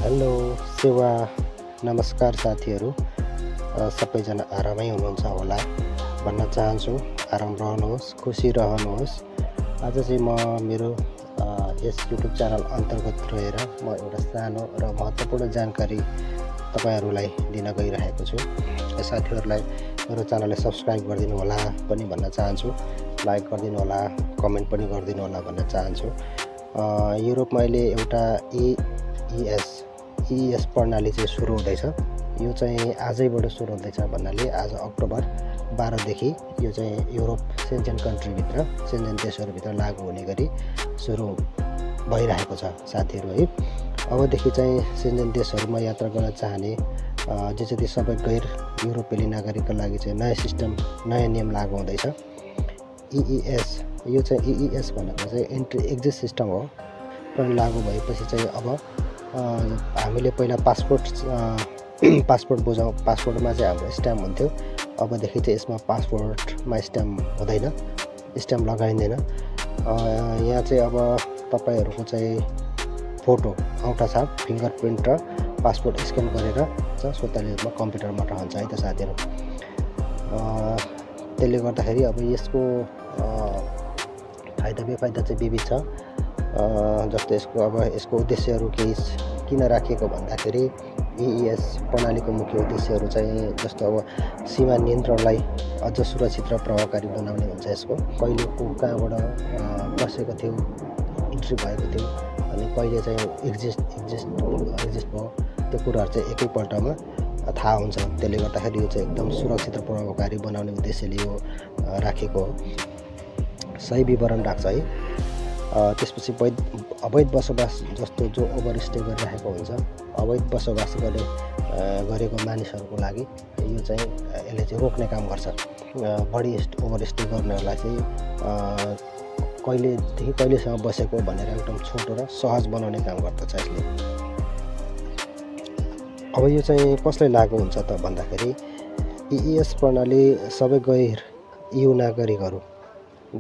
Hello सेवा नमस्कार साथीहरू, सबैजना आरामै हुनुहुन्छ होला भन्न चाहन्छु। आराम रहनुहोस्, खुसी रहनुहोस्। आज चाहिँ म मेरो यस युट्युब च्यानल अन्तर्गत रहेर म एउटा सानो र महत्त्वपूर्ण जानकारी तपाईहरूलाई दिन गइरहेको छु। साथीहरूलाई मेरो च्यानललाई सब्स्क्राइब गरिदिनु होला पनि भन्न चाहन्छु, लाइक गरिदिनु होला, कमेन्ट पनि गरिदिनु होला भन्न चाहन्छु। युरोपमा अहिले एउटा EES प्रणाली चाहिँ सुरु हुँदैछ। यो चाहिँ आजैबाट सुरु हुँदैछ भन्नाले आज अक्टोबर 12 देखि यो चाहिँ युरोप सेन्जेन कन्ट्रीभित्र, सेन्जेन देशहरूभित्र लागू हुने गरी सुरु भइरहेको छ साथीहरू है। अबदेखि चाहिँ सेन्जेन देशहरूमा यात्रा गर्न चाहने जे जति सबै गैर युरोपेली नागरिकका लागि चाहिँ नयाँ सिस्टम, नयाँ नियम लागू हुँदैछ। EES यो चाहिँ EES भनेको चाहिँ एन्ट्री एक्जिट सिस्टम हो। पनि लागू भएपछि चाहिँ अब हामीले पहिला पासपोर्ट बुझाउँ, पासपोर्टमा चाहिँ हाम्रो स्ट्याम्प हुन्थ्यो। अबदेखि चाहिँ यसमा पासपोर्टमा स्ट्याम्प हुँदैन, स्ट्याम्प लगाइँदैन। यहाँ चाहिँ अब तपाईँहरूको चाहिँ फोटो, औँठा छाप, फिङ्गर प्रिन्ट र पासपोर्ट स्क्यान गरेर चाहिँ स्वतन्त्र रूपमा कम्प्युटरमा रहन्छ है त साथीहरू। त्यसले गर्दाखेरि अब यसको फाइदा बेफाइदा चाहिँ विविध छ। जस्तो यसको उद्देश्यहरू केही किन राखिएको भन्दाखेरि EES प्रणालीको मुख्य उद्देश्यहरू चाहिँ जस्तो अब सीमा नियन्त्रणलाई अझ सुरक्षित र प्रभावकारी बनाउने हुन्छ। यसको कहिले कहाँबाट बसेको थियो, इन्ट्री भएको थियो, अनि कहिले चाहिँ एक्जिस्ट भयो, त्यो कुराहरू चाहिँ एकैपल्टमा थाहा हुन्छ। त्यसले गर्दाखेरि यो चाहिँ एकदम सुरक्षित र प्रभावकारी बनाउने उद्देश्यले यो राखेको हो। सही विवरण राख्छ है। त्यसपछि अवैध बसोबास जस्तो जो ओभरस्टे गरिरहेको हुन्छ, अवैध बसोबास गरेको मानिसहरूको लागि यो चाहिँ यसले चाहिँ रोक्ने काम गर्छ। बढी ओभरस्टे गर्नेहरूलाई चाहिँ कहिलेदेखि कहिलेसम्म बसेको भनेर एकदम छोटो र सहज बनाउने काम गर्दछ यसले। अब यो चाहिँ कसलाई लागू हुन्छ त भन्दाखेरि EES प्रणाली सबै गैर EU नागरिकहरू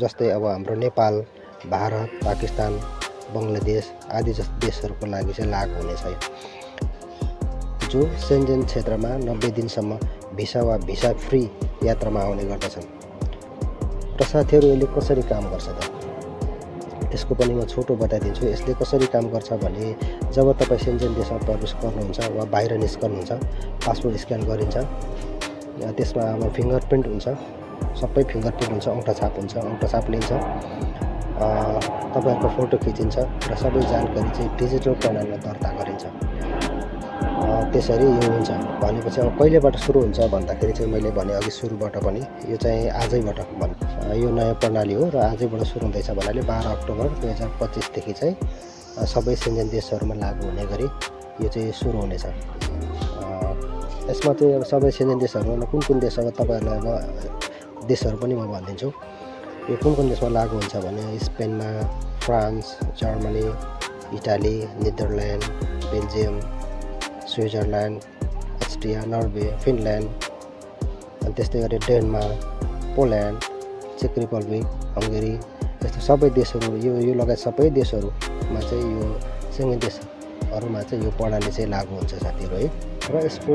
जस्तै अब हाम्रो नेपाल, भारत, पाकिस्तान, बङ्गलादेश आदि जस्ता देशहरूको लागि चाहिँ लागू हुनेछ। जो सेन्जेन क्षेत्रमा 90 दिनसम्म भिसा वा भिसा फ्री यात्रामा आउने गर्दछन्। र साथीहरू यसले कसरी काम गर्छ त, यसको पनि म छोटो बताइदिन्छु। यसले कसरी काम गर्छ भने जब तपाईँ सेन्जेन देशमा प्रवेश गर्नुहुन्छ वा बाहिर निस्कनुहुन्छ, पासपोर्ट स्क्यान गरिन्छ, त्यसमा अब फिङ्गर प्रिन्ट हुन्छ, सबै फिङ्गर प्रिन्ट हुन्छ, औँठा छाप हुन्छ, औँठा छाप लिन्छ, तपाईँहरूको फोटो खिचिन्छ र सबै जानकारी चाहिँ डिजिटल प्रणालीमा दर्ता गरिन्छ। त्यसरी यो हुन्छ। भनेपछि अब कहिलेबाट सुरु हुन्छ भन्दाखेरि चाहिँ मैले भने अघि सुरुबाट पनि यो चाहिँ आजैबाट यो नयाँ प्रणाली हो र आजैबाट सुरु हुँदैछ भन्नाले 12 अक्टोबर 2025 देखि चाहिँ सबै सेन्जेन देशहरूमा लागू हुने गरी यो चाहिँ सुरु हुनेछ। यसमा चाहिँ अब सबै सेन्जेन देशहरूमा कुन देश, अब तपाईँहरूलाई अब देशहरू पनि म भनिदिन्छु। यो कुन देशमा लागू हुन्छ भने स्पेनमा, France, Germany, Italy, Netherland, Belgium, Switzerland, Austria, Norway, Finland, अनि त्यस्तै गरी डेनमार्क, पोल्यान्ड, चेक रिपब्लिक, हङ्गेरी, यस्तो सबै देशहरू यो लगायत सबै देशहरूमा चाहिँ यो सेन्जेन देशहरूमा चाहिँ यो प्रणाली चाहिँ लागू हुन्छ साथीहरू है। र यसको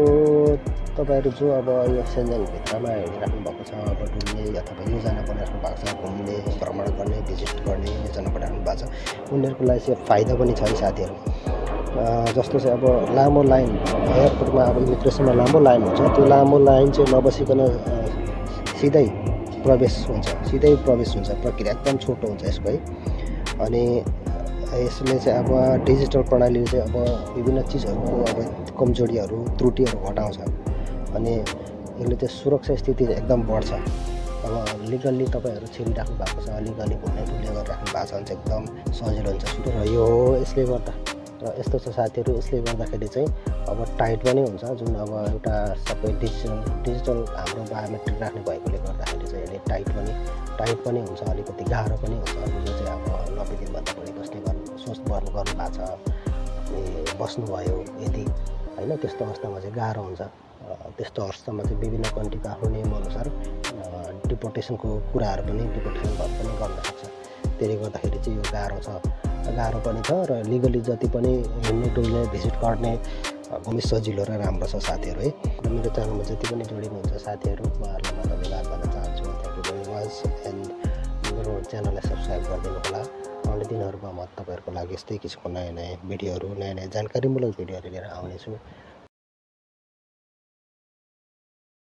तपाईँहरू जो अब यो सेन्जेनभित्रमा हिँडिराख्नु भएको छ, अब डुल्ने अथवा योजना बनाइराख्नु भएको छ, घुम्ने, भ्रमण गर्ने, भिजिट गर्ने योजना बनाइराख्नु भएको छ, उनीहरूको लागि चाहिँ फाइदा पनि छ है साथीहरू। जस्तो चाहिँ अब लामो लाइन एयरपोर्टमा, अब इमिग्रेसनमा लामो लाइन हुन्छ, त्यो लामो लाइन चाहिँ नबसिकन सिधै प्रवेश हुन्छ। प्रक्रिया एकदम छोटो हुन्छ यसको है। अनि यसले चाहिँ अब डिजिटल प्रणालीले चाहिँ अब विभिन्न चिजहरूको अब कमजोरीहरू, त्रुटिहरू घटाउँछ। अनि यसले चाहिँ सुरक्षा स्थिति एकदम बढ्छ। अब लिगल्ली तपाईँहरू छिरिराख्नु भएको छ, लिगल्ली घुम्ने गरिराख्नु भएको छ भने चाहिँ एकदम सजिलो हुन्छ। र यो हो यसले गर्दा। र यस्तो छ साथीहरू, यसले गर्दाखेरि चाहिँ अब टाइट पनि हुन्छ। जुन अब एउटा सबै डिजिटल हाम्रो बायोमेट्रिक राख्ने भएकोले गर्दाखेरि चाहिँ यसले टाइट पनि हुन्छ, अलिकति गाह्रो पनि हुन्छ। जो चाहिँ अब 90 दिनभन्दा बढी बस्नु भएको छ, अनि बस्नुभयो यदि होइन, त्यस्तो अवस्थामा चाहिँ गाह्रो हुन्छ। त्यस्तो अवस्थामा चाहिँ विभिन्न कन्ट्रीको आफ्नो नियमअनुसार डिपोर्टेसनको कुराहरू पनि, डिपोर्टेसन पनि गर्न सक्छ। त्यसले गर्दाखेरि चाहिँ यो गाह्रो छ। गाह्रो पनि छ र लिगली जति पनि हिँड्ने डुल्ने भिजिट गर्ने एकदमै सजिलो र राम्रो छ साथीहरू है। र मेरो च्यानलमा जति पनि जोडिनुहुन्छ साथीहरू उहाँहरूलाई म धन्यवाद भन्न चाहन्छु। Thank you very much and मेरो च्यानललाई सब्सक्राइब गरिदिनु होला। आउने दिनहरूमा म तपाईँहरूको लागि यस्तै किसिमको नयाँ भिडियोहरू नयाँ जानकारीमूलक भिडियोहरू लिएर आउनेछु।